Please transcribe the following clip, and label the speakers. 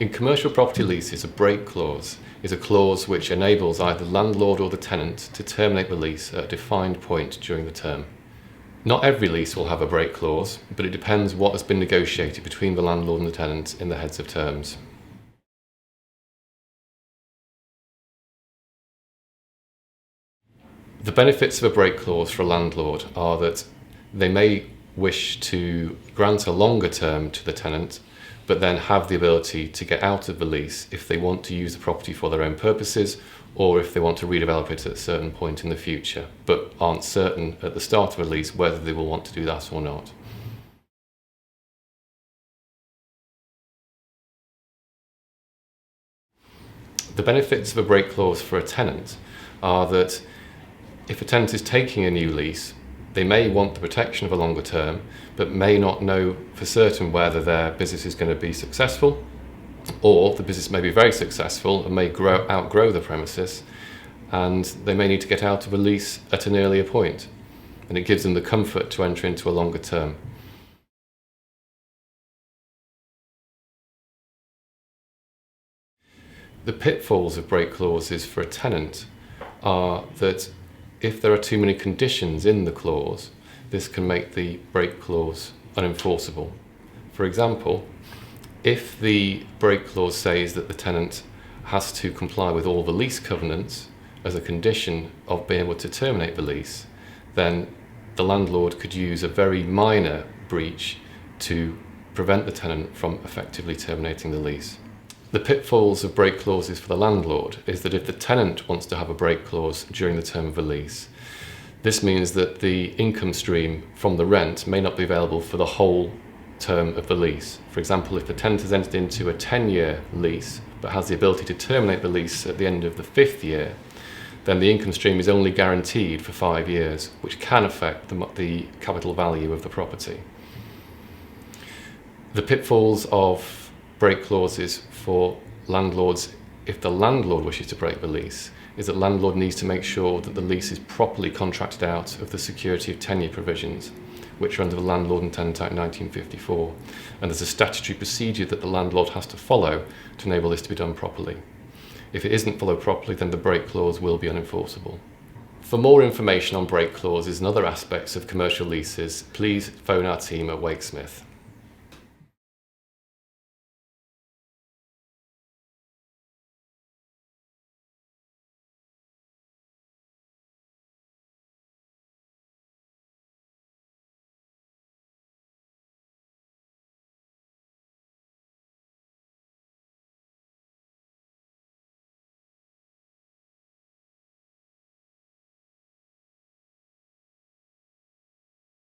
Speaker 1: In commercial property leases, a break clause is a clause which enables either the landlord or the tenant to terminate the lease at a defined point during the term. Not every lease will have a break clause, but it depends what has been negotiated between the landlord and the tenant in the heads of terms. The benefits of a break clause for a landlord are that they may wish to grant a longer term to the tenant, but then have the ability to get out of the lease if they want to use the property for their own purposes, or if they want to redevelop it at a certain point in the future, but aren't certain at the start of a lease whether they will want to do that or not. The benefits of a break clause for a tenant are that if a tenant is taking a new lease, they may want the protection of a longer term, but may not know for certain whether their business is going to be successful, or the business may be very successful and may outgrow the premises, and they may need to get out of a lease at an earlier point, and it gives them the comfort to enter into a longer term. The pitfalls of break clauses for a tenant are that if there are too many conditions in the clause, this can make the break clause unenforceable. For example, if the break clause says that the tenant has to comply with all the lease covenants as a condition of being able to terminate the lease, then the landlord could use a very minor breach to prevent the tenant from effectively terminating the lease. The pitfalls of break clauses for the landlord is that if the tenant wants to have a break clause during the term of a lease, this means that the income stream from the rent may not be available for the whole term of the lease. For example, if the tenant has entered into a 10-year lease but has the ability to terminate the lease at the end of the 5th year, then the income stream is only guaranteed for 5 years, which can affect the capital value of the property. The pitfalls of break clauses for landlords, if the landlord wishes to break the lease, is that the landlord needs to make sure that the lease is properly contracted out of the security of tenure provisions, which are under the Landlord and Tenant Act 1954, and there's a statutory procedure that the landlord has to follow to enable this to be done properly. If it isn't followed properly, then the break clause will be unenforceable. For more information on break clauses and other aspects of commercial leases, please phone our team at Wakesmith.